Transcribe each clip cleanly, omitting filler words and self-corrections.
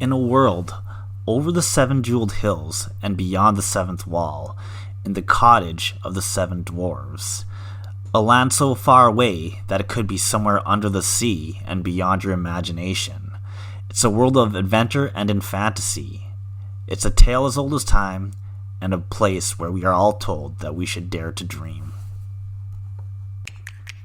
In a world over the seven jeweled hills and beyond the seventh wall, in the cottage of the seven dwarves, a land so far away that it could be somewhere under the sea and beyond your imagination. It's a world of adventure and in fantasy. It's a tale as old as time, and a place where we are all told that we should dare to dream.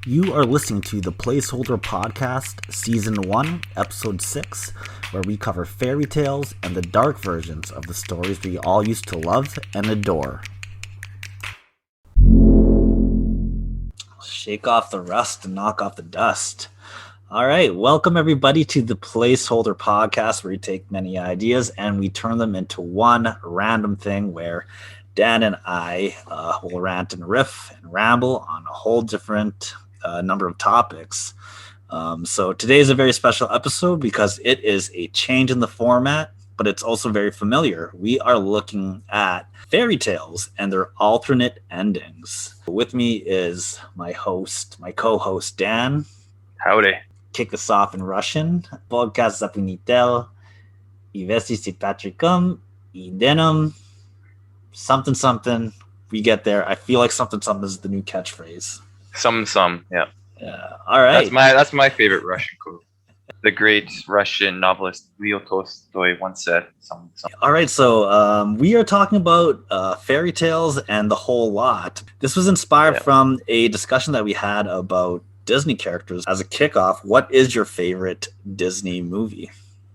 You are listening to the Placeholder Podcast, Season 1, Episode 6, where we cover fairy tales and the dark versions of the stories we all used to love and adore. Shake off the rust and knock off the dust. All right, welcome everybody to the Placeholder Podcast, where we take many ideas and we turn them into one random thing where Dan and I will rant and riff and ramble on a whole different number of topics. So today is a very special episode because it is a change in the format, but it's also very familiar. We are looking at fairy tales and their alternate endings. With me is my co-host Dan. Howdy. Kick this off in Russian. Podcast zapomnitel. I vesti si patricum. I denim. Something. We get there. I feel like something is the new catchphrase. Yeah. Yeah. All right. That's my favorite Russian quote. The great Russian novelist Leo Tolstoy once said some. All right, so we are talking about fairy tales and the whole lot. This was inspired from a discussion that we had about Disney characters. As a kickoff, what is your favorite Disney movie?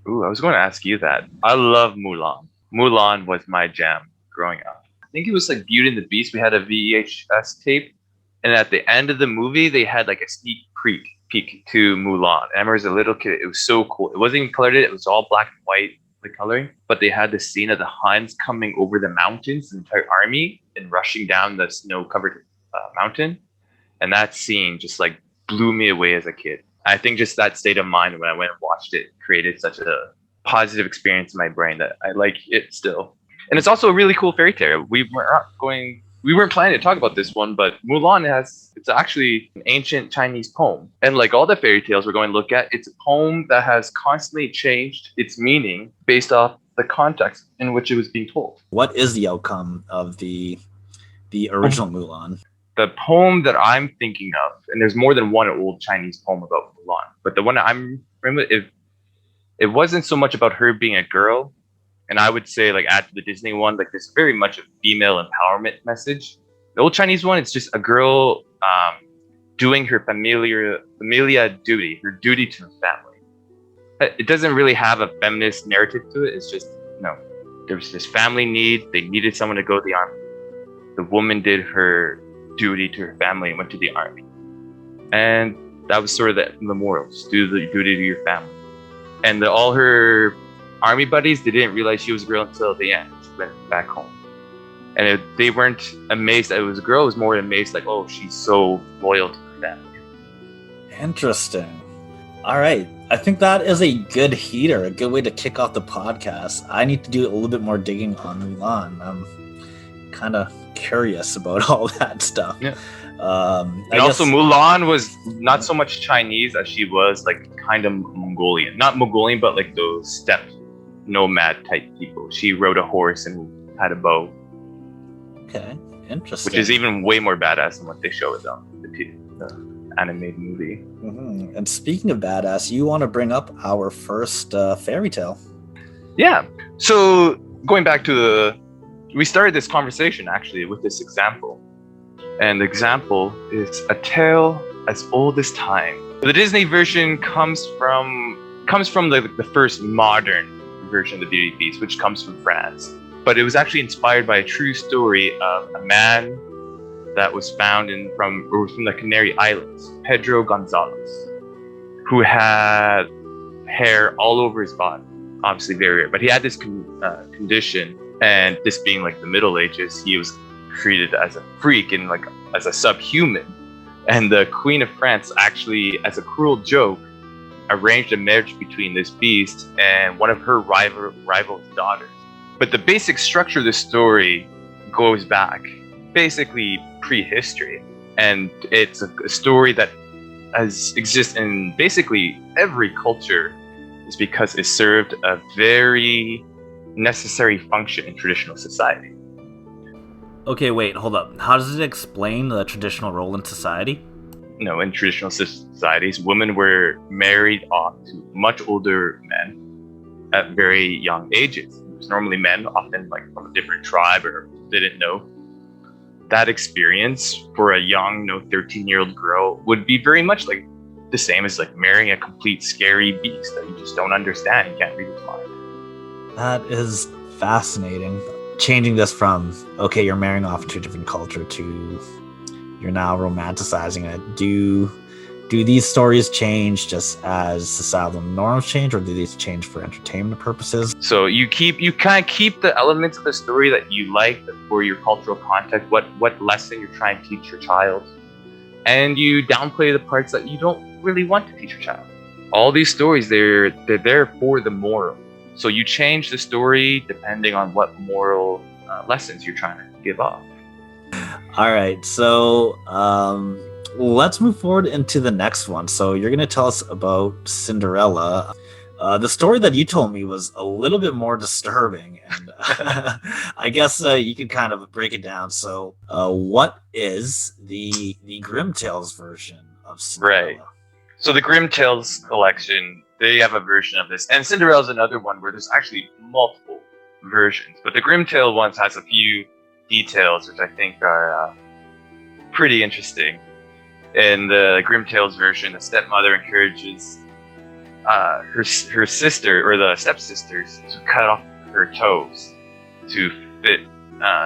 Ooh, I was going to ask you that. I love Mulan. Mulan was my jam growing up. I think it was like Beauty and the Beast. We had a VHS tape, and at the end of the movie, they had like a sneak peek to Mulan. And I remember as a little kid, it was so cool. It wasn't even colored; it was all black and white, the coloring. But they had the scene of the Huns coming over the mountains, the entire army, and rushing down the snow-covered mountain. And that scene just like blew me away as a kid. I think just that state of mind when I went and watched it created such a positive experience in my brain that I like it still. And it's also a really cool fairy tale. We weren't planning to talk about this one, but Mulan it's actually an ancient Chinese poem. And like all the fairy tales we're going to look at, it's a poem that has constantly changed its meaning based off the context in which it was being told. What is the outcome of the original Mulan? The poem that I'm thinking of, and there's more than one old Chinese poem about Mulan, but the one that I'm remember, it wasn't so much about her being a girl. And I would say, like, add to the Disney one, like, there's very much a female empowerment message. The old Chinese one, it's just a girl doing her familia duty, her duty to her family. It doesn't really have a feminist narrative to it. It's just, there was this family need. They needed someone to go to the army. The woman did her duty to her family and went to the army. And that was sort of the morals. Do the duty to your family. And all her army buddies, they didn't realize she was a girl until the end. She went back home. And they weren't amazed that it was a girl. It was more amazed like, oh, she's so loyal to her family. Interesting. All right. I think that is a good heater, a good way to kick off the podcast. I need to do a little bit more digging on Mulan. I'm kind of curious about all that stuff. Yeah. And also Mulan was not so much Chinese as she was like kind of Mongolian. Not Mongolian, but like those steppe nomad type people. She rode a horse and had a bow. Okay, interesting. Which is even way more badass than what they show with the animated movie. Mm-hmm. And speaking of badass, you want to bring up our first fairy tale. Yeah. So going back to we started this conversation actually with this example. And the example is a tale as old as time. The Disney version comes from the first modern version of the Beauty and the Beast, which comes from France. But it was actually inspired by a true story of a man that was found from the Canary Islands, Pedro Gonzalez, who had hair all over his body, obviously very rare. But he had this condition, and this being like the Middle Ages, he was treated as a freak and like as a subhuman. And the Queen of France actually, as a cruel joke, arranged a marriage between this beast and one of her rival's daughters. But the basic structure of the story goes back basically prehistory, and it's a story that exists in basically every culture is because it served a very necessary function in traditional society. Okay, wait, hold up. How does it explain the traditional role in society? In traditional societies, women were married off to much older men at very young ages. It was normally men, often like from a different tribe or didn't know. That experience for a young, 13-year-old girl would be very much like the same as like marrying a complete scary beast that you just don't understand. You can't read its mind. That is fascinating. Changing this from, okay, you're marrying off to a different culture to you're now romanticizing it. Do these stories change just as societal norms change, or do these change for entertainment purposes? So you kind of keep the elements of the story that you like for your cultural context, what lesson you're trying to teach your child, and you downplay the parts that you don't really want to teach your child. All these stories, they're there for the moral. So you change the story depending on what moral lessons you're trying to give off. All right, so let's move forward into the next one. So you're going to tell us about Cinderella. The story that you told me was a little bit more disturbing, and I guess you could kind of break it down. So what is the Grimm Tales version of Cinderella? Right. So the Grimm Tales collection, they have a version of this. And Cinderella's another one where there's actually multiple versions. But the Grimm Tale ones has a few details which I think are pretty interesting. In the Grimm Tales version, the stepmother encourages her sister, or the stepsisters, to cut off her toes to fit,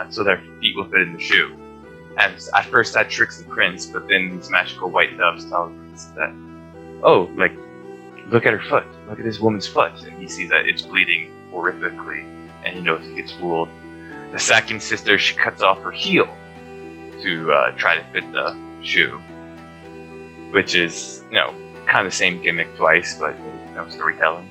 so their feet will fit in the shoe. And at first that tricks the prince, but then these magical white doves tell the prince that, oh, like, look at her foot. Look at this woman's foot. And he sees that it's bleeding horrifically, and he knows he gets fooled. The second sister, she cuts off her heel to try to fit the shoe, which is, kind of the same gimmick twice, but storytelling.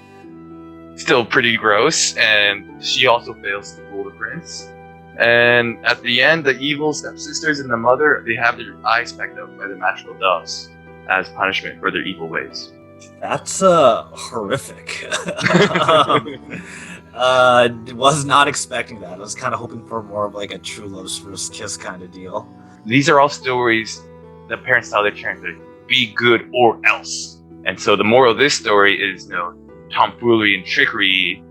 Still pretty gross, and she also fails to fool the prince. And at the end, the evil stepsisters and the mother, they have their eyes pecked out by the magical doves as punishment for their evil ways. That's horrific. Was not expecting that. I was kind of hoping for more of like a true love's first kiss kind of deal. These are all stories the parents tell their children to be good or else. And so the moral of this story is, tomfoolery and trickery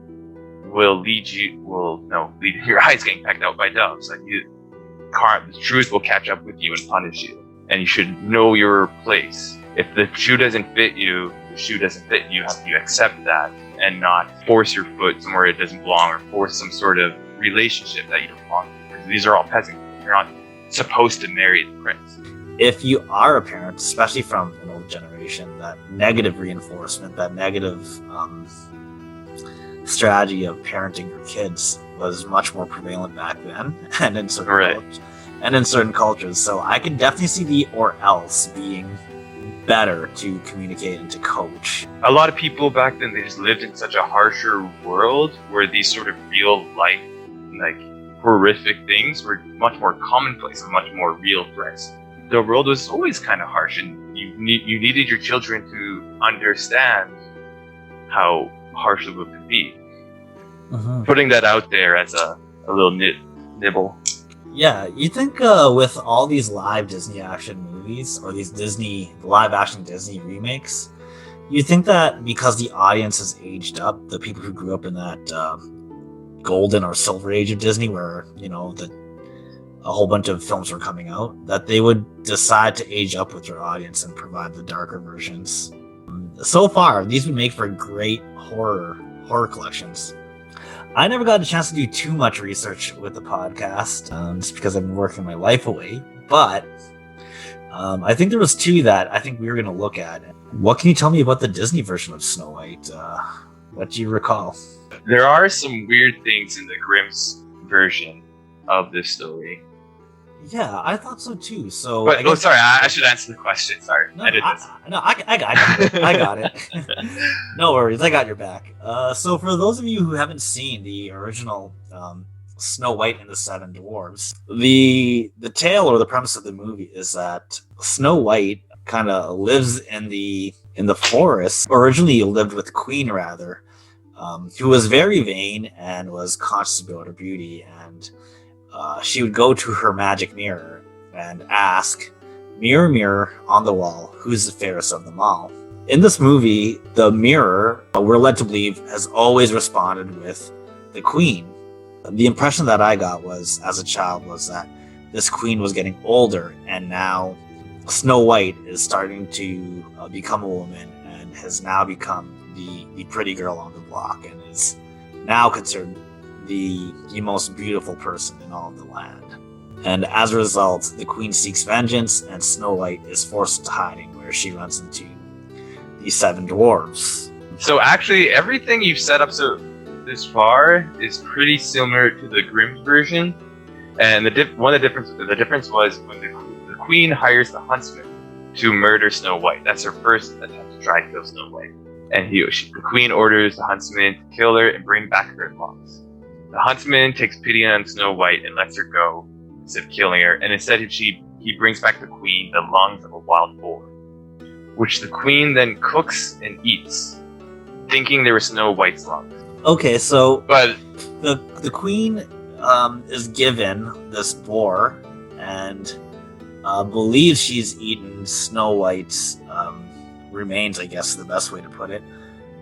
will lead your eyes getting pecked out by doves. Like the truth will catch up with you and punish you. And you should know your place. If the shoe doesn't fit you, you have to accept that and not force your foot somewhere it doesn't belong, or force some sort of relationship that you don't belong to. Because these are all peasants. You're not supposed to marry the prince. If you are a parent, especially from an old generation, that negative reinforcement, that negative strategy of parenting your kids was much more prevalent back then, and in certain cultures. So I can definitely see the or else being better to communicate and to coach. A lot of people back then, they just lived in such a harsher world where these sort of real life, like horrific things were much more commonplace and much more real threats. The world was always kind of harsh, and you needed your children to understand how harsh the world could be. Mm-hmm. Putting that out there as a little nibble. Yeah, you think with all these live Disney action movies, or these live action Disney remakes, you think that because the audience has aged up, the people who grew up in that golden or silver age of Disney, where a whole bunch of films were coming out, that they would decide to age up with their audience and provide the darker versions. So far, these would make for great horror collections. I never got a chance to do too much research with the podcast, just because I've been working my life away. But I think there was two that I think we were going to look at. What can you tell me about the Disney version of Snow White? What do you recall? There are some weird things in the Grimm's version of this story. Yeah, I thought so too. So, but, sorry, I should answer the question. Sorry, I got it. I got it. No worries, I got your back. So for those of you who haven't seen the original Snow White and the Seven Dwarves, the tale or the premise of the movie is that Snow White kind of lives in the in the forest originally lived with the queen, rather, who was very vain and was conscious about her beauty. And she would go to her magic mirror and ask, "Mirror, mirror on the wall, who's the fairest of them all?" In this movie, the mirror, we're led to believe, has always responded with the queen. The impression that I got was, as a child, was that this queen was getting older, and now Snow White is starting to become a woman and has now become the pretty girl on the block, and is now considered the most beautiful person in all of the land. And as a result, the queen seeks vengeance, and Snow White is forced into hiding, where she runs into the 7 dwarves. So actually, everything you've set up so this far is pretty similar to the Grimm's version. And the difference was when the queen hires the huntsman to murder Snow White. That's her first attempt to try to kill Snow White. And the queen orders the huntsman to kill her and bring back her lungs. The huntsman takes pity on Snow White and lets her go instead of killing her. And instead, he brings back the queen the lungs of a wild boar, which the queen then cooks and eats, thinking they were Snow White's lungs. Okay, so But the queen is given this boar and believes she's eaten Snow White's remains, I guess is the best way to put it.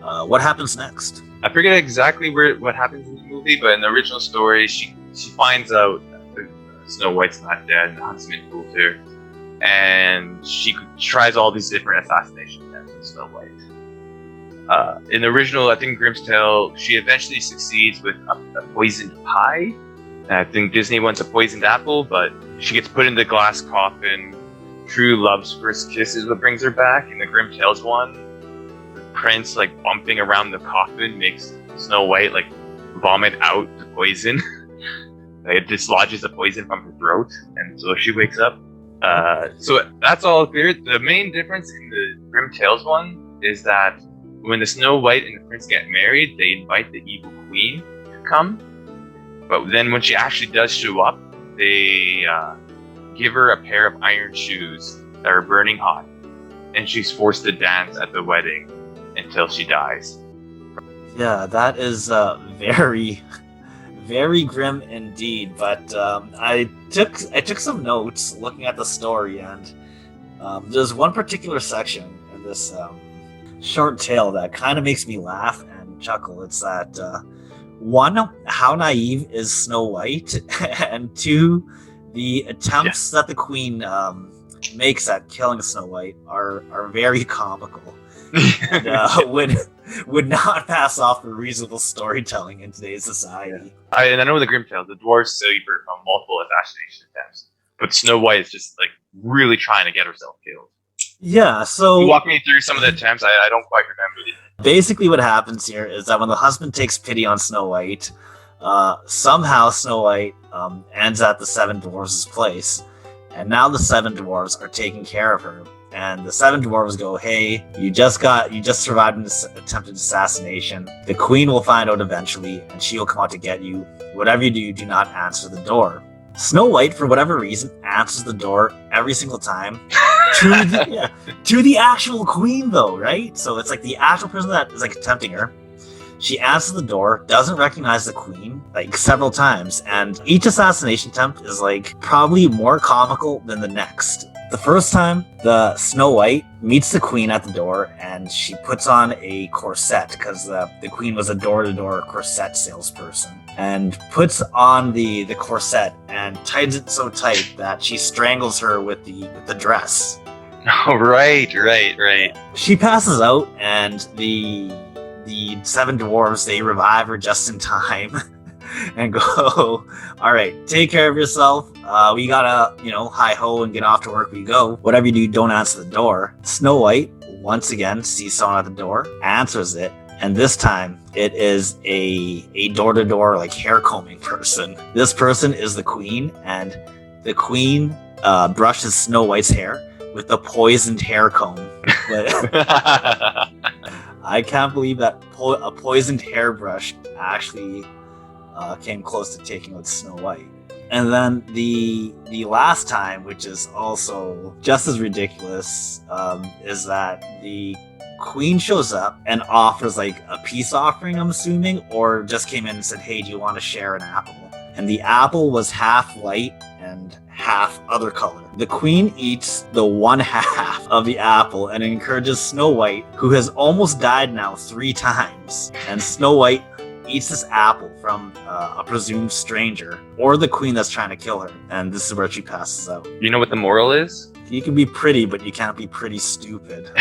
What happens next? I forget exactly what happens in the movie, but in the original story, she finds out that Snow White's not dead, and the huntsman fooled her, and she tries all these different assassination attempts on Snow White. In the original, I think Grimm's Tale, she eventually succeeds with a poisoned pie. And I think Disney wants a poisoned apple, but she gets put in the glass coffin. True love's first kiss is what brings her back. In the Grimm Tales one, the prince bumping around the coffin makes Snow White vomit out the poison. It dislodges the poison from her throat, and so she wakes up. So that's all clear. The main difference in the Grimm Tales one is that when the Snow White and the prince get married, they invite the evil queen to come. But then when she actually does show up, they give her a pair of iron shoes that are burning hot, and she's forced to dance at the wedding until she dies. Yeah, that is very, very grim indeed. But I took some notes looking at the story, and there's one particular section in this short tale that kind of makes me laugh and chuckle. It's that one, how naive is Snow White, and two, the attempts that the queen makes at killing Snow White are very comical, and would not pass off for reasonable storytelling in today's society. I know in the Grimm Tales, the dwarves save her from multiple assassination attempts, but Snow White is just really trying to get herself killed. Yeah, so you walk me through some of the attempts. I don't quite remember it. Basically, what happens here is that when the husband takes pity on Snow White, somehow Snow White ends at the 7 dwarves' place, and now the 7 dwarves are taking care of her. And the 7 dwarves go, "Hey, you just survived an attempted assassination. The queen will find out eventually, and she will come out to get you. Whatever you do not answer the door." Snow White, for whatever reason, answers the door every single time to the actual queen, though, right? So it's the actual person that is tempting her. She answers the door, doesn't recognize the queen several times, and each assassination attempt is probably more comical than the next. The first time, the Snow White meets the queen at the door, and she puts on a corset because the queen was a door-to-door corset salesperson, and puts on the corset and tightens it so tight that she strangles her with the dress. Oh, right. She passes out, and the 7 dwarves, they revive her just in time and go, "All right, take care of yourself. We gotta, hi-ho and get off to work we go. Whatever you do, don't answer the door." Snow White, once again, sees someone at the door, answers it, and this time it is a door-to-door, hair combing person. This person is the queen, and the queen brushes Snow White's hair with a poisoned hair comb. I can't believe that a poisoned hairbrush actually came close to taking out Snow White. And then the last time, which is also just as ridiculous, is that the Queen shows up and offers like a peace offering, I'm assuming, or just came in and said, hey, do you want to share an apple? And the apple was half white and half other color. The queen eats the one half of the apple and encourages Snow White, who has almost died now 3 times. And Snow White eats this apple from a presumed stranger or the queen that's trying to kill her. And this is where she passes out. You know what the moral is? You can be pretty, but you can't be pretty stupid.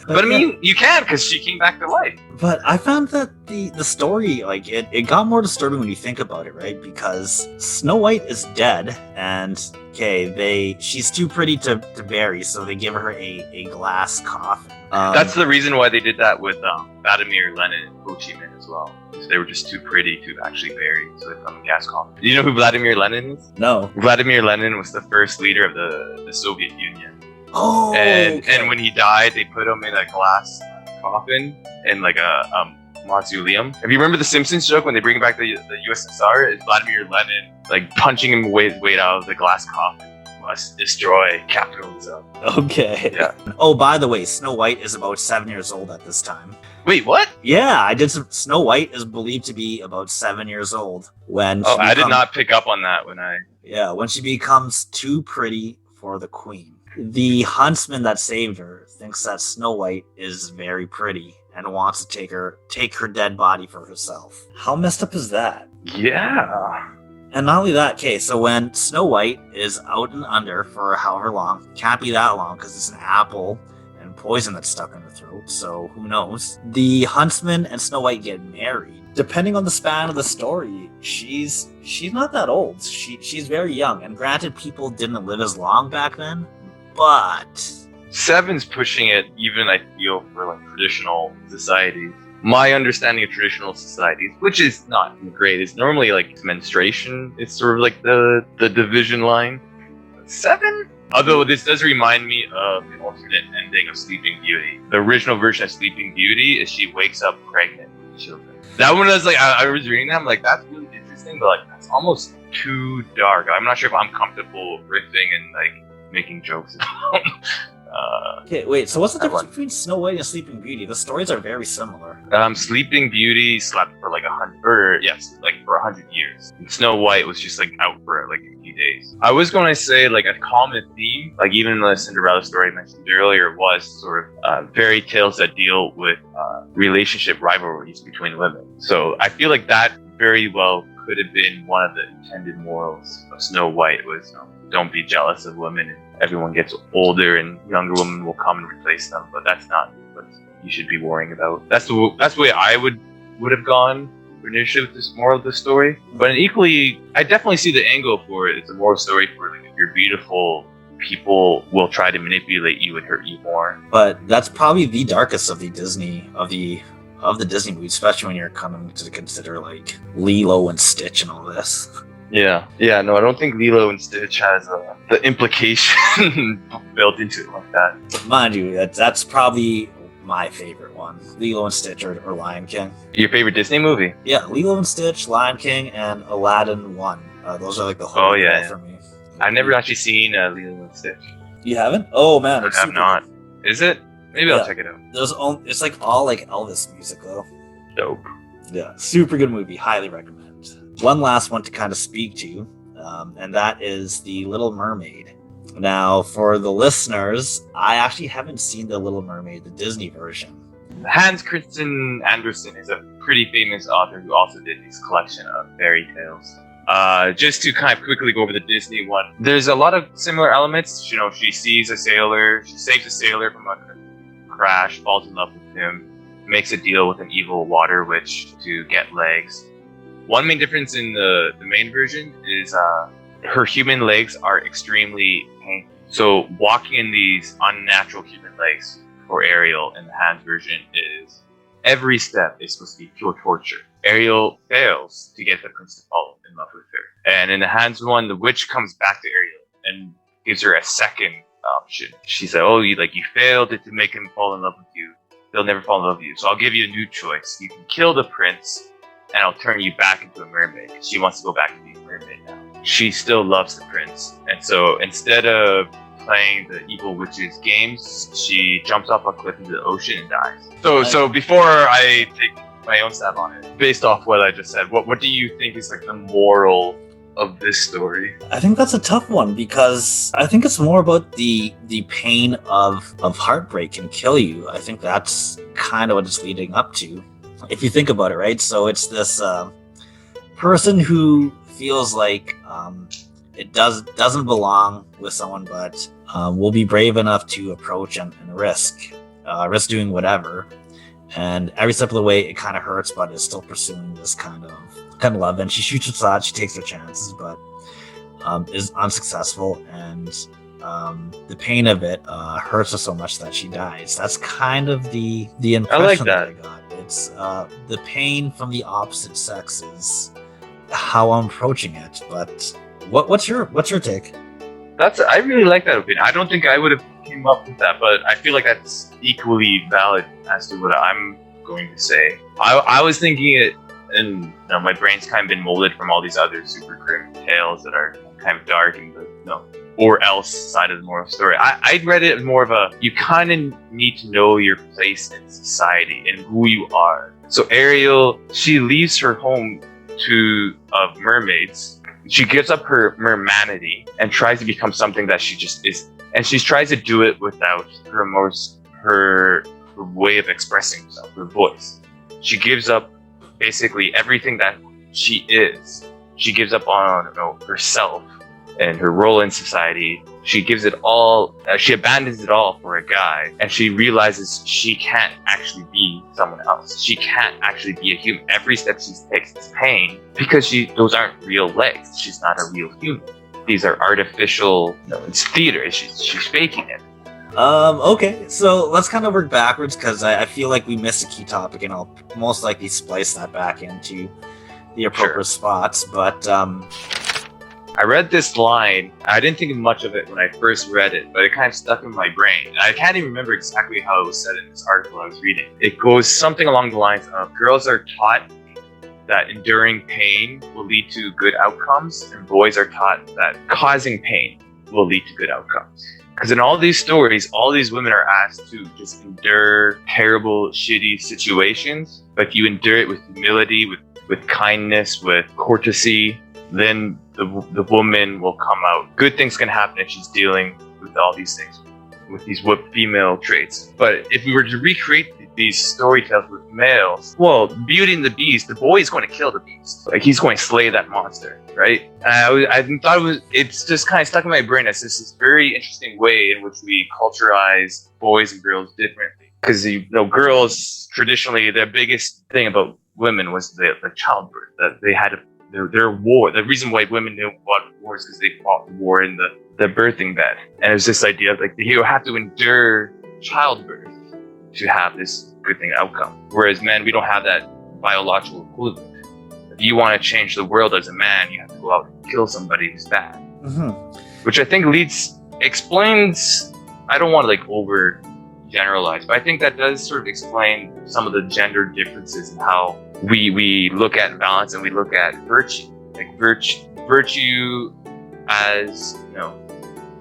But I mean, you can, because she came back to life. But I found that the story, like, it got more disturbing when you think about it, right? Because Snow White is dead, and she's too pretty to bury, so they give her a glass coffin. That's the reason why they did that with Vladimir Lenin and Ho Chi Minh as well. They were just too pretty to actually bury, so they put them in gas coffin. Do you know who Vladimir Lenin is? No. Vladimir Lenin was the first leader of the Soviet Union. Oh, and when he died, they put him in a glass coffin in like a mausoleum. If you remember the Simpsons joke when they bring back the USSR, it's Vladimir Lenin like punching him weight out of the glass coffin. Must destroy capitalism. Okay. Yeah. Oh, by the way, Snow White is about 7 years old at this time. Wait, what? Yeah, I did some. Snow White is believed to be about 7 years old when. I did not pick up on that when she becomes too pretty for the queen. The huntsman that saved her thinks that Snow White is very pretty and wants to take her dead body for herself. How messed up is that? Yeah. And not only that, so when Snow White is out and under for however long, can't be that long because it's an apple and poison that's stuck in her throat, so who knows? The huntsman and Snow White get married. Depending on the span of the story, she's not that old. She's very young, and granted, people didn't live as long back then. But 7's pushing it, even I feel, for like traditional societies. My understanding of traditional societies, which is not great, is normally like menstruation. It's sort of like the division line. 7? Although this does remind me of the alternate ending of Sleeping Beauty. The original version of Sleeping Beauty is she wakes up pregnant with children. That one was like, I was reading that, I'm like, that's really interesting, but like that's almost too dark. I'm not sure if I'm comfortable riffing and like making jokes about. Okay, wait, so what's the difference between Snow White and Sleeping Beauty? The stories are very similar. Sleeping Beauty slept for like 100 years. And Snow White was just like out for like a few days. I was going to say like a common theme, like even the Cinderella story I mentioned earlier, was sort of fairy tales that deal with relationship rivalries between women. So I feel like that very well could have been one of the intended morals of Snow White was don't be jealous of women. And everyone gets older and younger women will come and replace them, but that's not what you should be worrying about. That's the way I would have gone initially with this moral of the story. But equally, I definitely see the angle for it. It's a moral story for like, if you're beautiful, people will try to manipulate you and hurt you more. But that's probably the darkest of the Disney Disney movies, especially when you're coming to consider like Lilo and Stitch and all this. Yeah, no, I don't think Lilo and Stitch has the implication built into it like that. Mind you, that's probably my favorite one. Lilo and Stitch or Lion King. Your favorite Disney movie? Yeah, Lilo and Stitch, Lion King, and Aladdin 1. Those are like the whole for me. I've never actually seen Lilo and Stitch. You haven't? Oh man, I have not. Good. Is it? Maybe I'll check it out. It's like all like Elvis music though. Dope. Yeah, super good movie. Highly recommend. One last one to kind of speak to, and that is the Little Mermaid. Now, for the listeners, I actually haven't seen the Little Mermaid, the Disney version. Hans Christian Andersen is a pretty famous author who also did this collection of fairy tales. Just to kind of quickly go over the Disney one, there's a lot of similar elements. You know, she saves a sailor from a crash, falls in love with him, makes a deal with an evil water witch to get legs. One main difference in the main version is her human legs are extremely painful. So walking in these unnatural human legs for Ariel in the Hans version is every step is supposed to be pure torture. Ariel fails to get the prince to fall in love with her. And in the Hans one, the witch comes back to Ariel and gives her a second option. She said, you failed to make him fall in love with you. He'll never fall in love with you. So I'll give you a new choice. You can kill the prince and I'll turn you back into a mermaid. She wants to go back to being a mermaid now. She still loves the prince. And so instead of playing the evil witch's games, she jumps off a cliff into the ocean and dies. So before I take my own stab on it, based off what I just said, what do you think is like the moral of this story? I think that's a tough one because I think it's more about the pain of heartbreak can kill you. I think that's kind of what it's leading up to, if you think about it, right? So it's this person who feels like it doesn't belong with someone, but will be brave enough to approach and risk doing whatever. And every step of the way, it kind of hurts, but is still pursuing this kind of love. And she shoots her shot, she takes her chances, but is unsuccessful. And the pain of it hurts her so much that she dies. That's kind of the impression that I got. It's the pain from the opposite sex is how I'm approaching it. But what's your take? I really like that opinion. I don't think I would have came up with that, but I feel like that's equally valid as to what I'm going to say. I was thinking it, and my brain's kind of been molded from all these other super grim tales that are kind of dark and the or else side of the moral story. I read it as more of a, you kind of need to know your place in society and who you are. So Ariel, she leaves her home of mermaids. She gives up her mermanity and tries to become something that she just isn't. And she tries to do it without her way of expressing herself, her voice. She gives up basically everything that she is. She gives up on herself and her role in society. She gives it all, she abandons it all for a guy, and she realizes she can't actually be someone else. She can't actually be a human. Every step she takes is pain because those aren't real legs. She's not a real human. These are artificial, it's theater. She's faking it. Okay, so let's kind of work backwards because I feel like we missed a key topic, and I'll most likely splice that back into the appropriate spots. But I read this line. I didn't think much of it when I first read it, but it kind of stuck in my brain. I can't even remember exactly how it was said in this article I was reading. It goes something along the lines of, girls are taught that enduring pain will lead to good outcomes, and boys are taught that causing pain will lead to good outcomes. Because in all these stories, all these women are asked to just endure terrible, shitty situations. But if you endure it with humility, with kindness, with courtesy, then the woman will come out. Good things can happen if she's dealing with all these things, with these female traits. But if we were to recreate these storytells with males, well, Beauty and the Beast, the boy is going to kill the beast. Like, he's going to slay that monster, right? And I thought it's just kind of stuck in my brain as this very interesting way in which we culturize boys and girls differently. Because, girls, traditionally, their biggest thing about women was the childbirth, that they had their war. The reason why women didn't want war is because they fought war in the birthing bed. And it was this idea of like, you have to endure childbirth to have this good thing outcome. Whereas men, we don't have that biological equivalent. If you want to change the world as a man, you have to go out and kill somebody who's bad. Mm-hmm. Which I think explains, I don't want to over generalize, but I think that does sort of explain some of the gender differences in how we look at balance and we look at virtue. Like virtue as,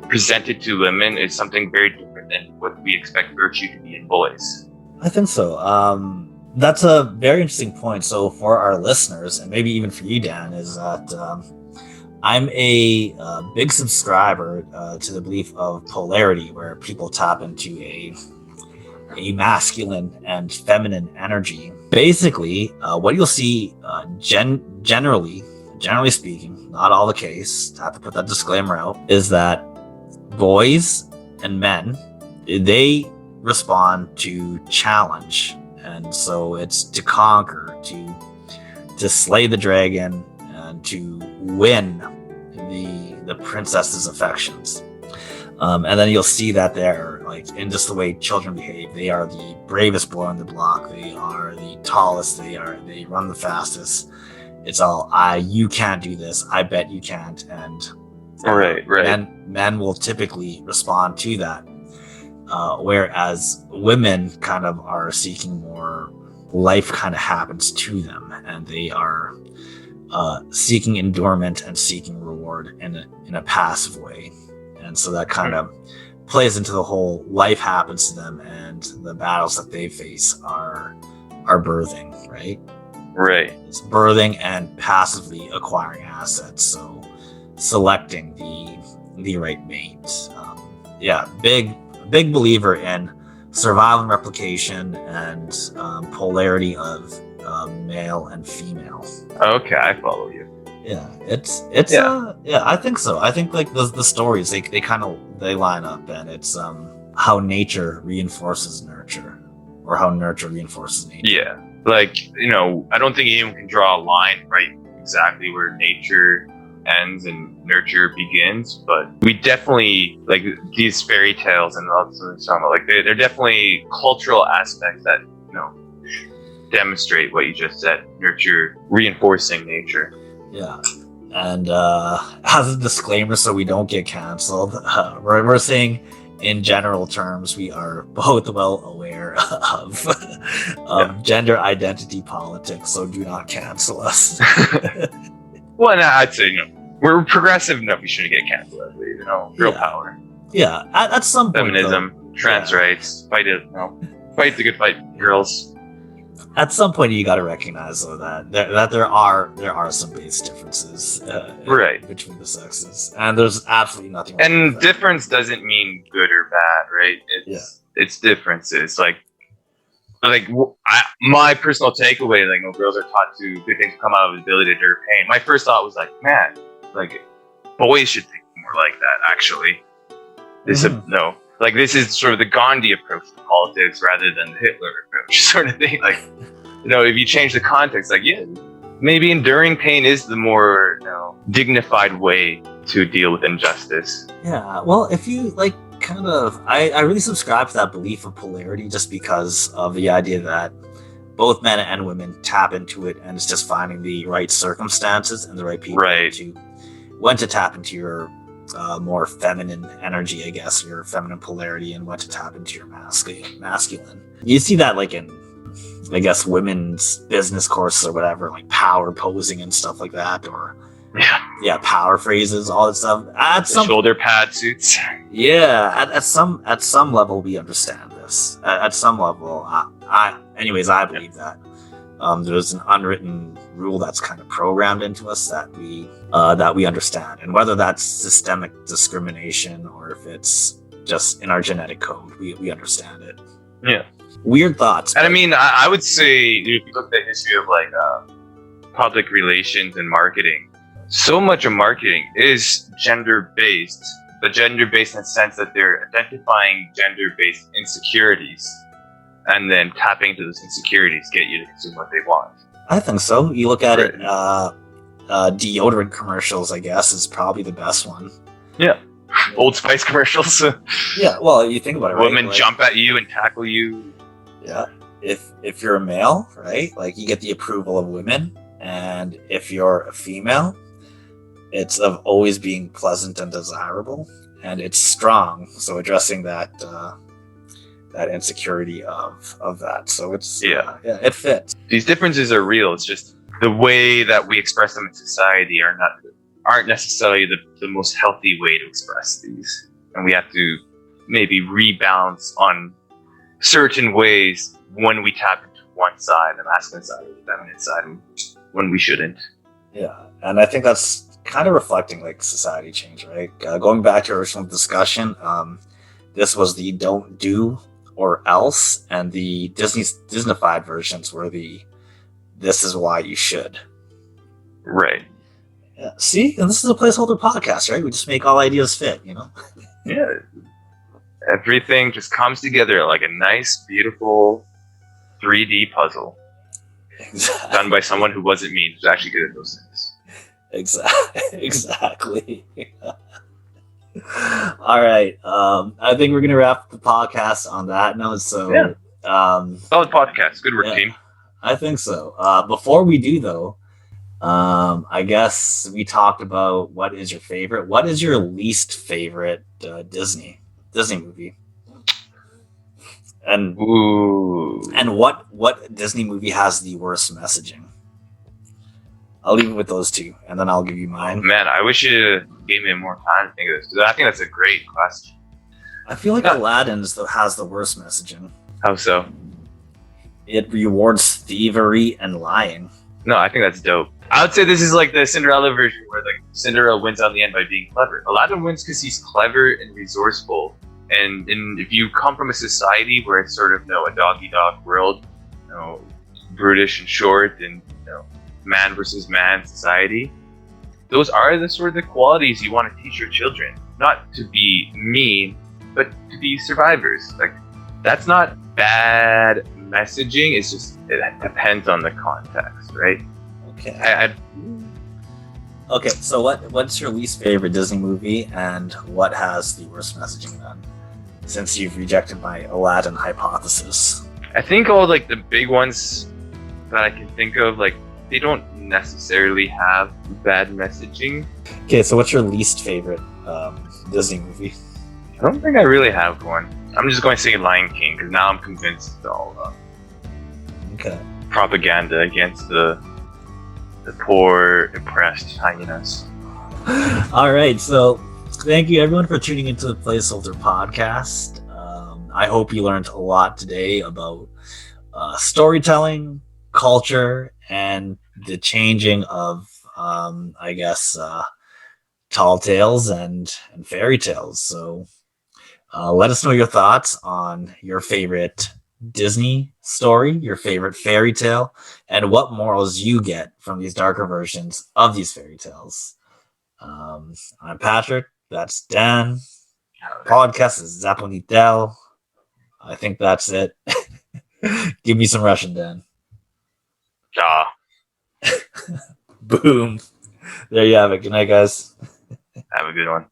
presented to women is something very different than what we expect virtue to be in boys. I think so. That's a very interesting point. So for our listeners, and maybe even for you, Dan, is that I'm a big subscriber to the belief of polarity, where people tap into a masculine and feminine energy. Basically, what you'll see, generally speaking, not all the case, I have to put that disclaimer out, is that boys and men, they respond to challenge, and so it's to conquer, to slay the dragon, and to win the princess's affections. And then you'll see that they're like, in just the way children behave, they are the bravest boy on the block, they are the tallest, they run the fastest. It's all, you can't do this, I bet you can't. And right. Men will typically respond to that, whereas women kind of are seeking more, life kind of happens to them, and they are seeking endurement and seeking reward in a passive way. And so that kind of plays into the whole life happens to them, and the battles that they face are birthing, right? Right. It's birthing and passively acquiring assets. So selecting the right mate. Big believer in survival and replication and polarity of male and female. Okay, I follow you. Yeah, I think so. I think like the stories they line up, and it's how nature reinforces nurture, or how nurture reinforces nature. Yeah, like, I don't think anyone can draw a line right exactly where nature ends and nurture begins, but we definitely, like, these fairy tales and all this stuff, like they're definitely cultural aspects that demonstrate what you just said, nurture reinforcing nature. Yeah, and as a disclaimer, so we don't get canceled, we're saying in general terms we are both well aware of gender identity politics, so do not cancel us. Well, no, I'd say we're progressive enough. We shouldn't get canceled. I believe, girl power. Yeah, at some point, feminism, trans rights, fight it. Fight the good fight, girls. At some point, you got to recognize though that there are some base differences, right, between the sexes, and there's absolutely nothing. And difference doesn't mean good or bad, right? It's differences. My personal takeaway, girls are taught to good things come out of the ability to endure pain. My first thought was man, boys should think more like that. Actually, this is sort of the Gandhi approach to politics rather than the Hitler approach, sort of thing. If you change the context, maybe enduring pain is the more dignified way to deal with injustice. Yeah, well, if you I really subscribe to that belief of polarity, just because of the idea that both men and women tap into it, and it's just finding the right circumstances and the right people when to tap into your more feminine energy, I guess, your feminine polarity, and when to tap into your masculine. You see that in, I guess, women's business courses or whatever, like power posing and stuff like that, or power phrases, all that stuff. Shoulder pad suits. Yeah, at some level we understand this. At some level, I believe that there's an unwritten rule that's kind of programmed into us that we understand, and whether that's systemic discrimination or if it's just in our genetic code, we understand it. Yeah. Weird thoughts. And I would say, if you look at the history of public relations and marketing, so much of marketing is gender-based, but gender-based in the sense that they're identifying gender-based insecurities and then tapping into those insecurities get you to consume what they want. I think so. You look at it, deodorant commercials, I guess, is probably the best one. Yeah. Old Spice commercials. Yeah, well, you think about it, right? Women jump at you and tackle you. Yeah. If you're a male, right, you get the approval of women, and if you're a female, it's of always being pleasant and desirable, and it's strong. So addressing that insecurity of that. So it's it fits. These differences are real. It's just the way that we express them in society aren't necessarily the most healthy way to express these, and we have to maybe rebalance on certain ways when we tap into one side, the masculine side or the feminine side, and when we shouldn't. Yeah, and I think that's kind of reflecting society change, right? Going back to our original discussion, this was the don't do or else, and the Disneyfied versions were the this is why you should. Right. Yeah. See, and this is a placeholder podcast, right? We just make all ideas fit, Yeah. Everything just comes together like a nice, beautiful 3D puzzle. Exactly. Done by someone who wasn't me, who's actually good at those things. Exactly. All right. I think we're gonna wrap the podcast on that note. So, solid podcast. Good work, team. I think so. Before we do, though, I guess we talked about what is your favorite. What is your least favorite Disney movie? And what Disney movie has the worst messaging? I'll leave it with those two, and then I'll give you mine. Man, I wish you gave me more time to think of this, because I think that's a great question. I feel like Aladdin has the worst messaging. How so? It rewards thievery and lying. No, I think that's dope. I would say this is like the Cinderella version, where like Cinderella wins on the end by being clever. Aladdin wins because he's clever and resourceful. And if you come from a society where it's sort of a dog-eat-dog world, brutish and short, and man versus man society, those are the sort of the qualities you want to teach your children. Not to be mean, but to be survivors. Like, that's not bad messaging. It's just, it depends on the context, right? Okay. Okay, so what's your least favorite Disney movie, and what has the worst messaging then? Since you've rejected my Aladdin hypothesis. I think all like the big ones that I can think of, like, they don't necessarily have bad messaging. Okay, so what's your least favorite Disney movie? I don't think I really have one. I'm just going to say Lion King, because now I'm convinced it's all okay. propaganda against the poor, oppressed hyenas. All right, so thank you everyone for tuning into the Placeholder podcast. I hope you learned a lot today about storytelling, culture, and the changing of, tall tales and fairy tales. So let us know your thoughts on your favorite Disney story, your favorite fairy tale, and what morals you get from these darker versions of these fairy tales. I'm Patrick. That's Dan. Podcast is Zaponitel. I think that's it. Give me some Russian, Dan. Ja. Boom. There you have it. Good night, guys. Have a good one.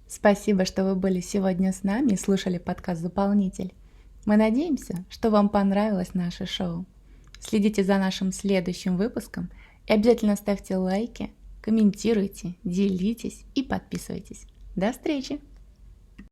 Спасибо, что вы были сегодня с нами и слушали подкаст «Заполнитель». Мы надеемся, что вам понравилось наше шоу. Следите за нашим следующим выпуском и обязательно ставьте лайки, комментируйте, делитесь и подписывайтесь. До встречи!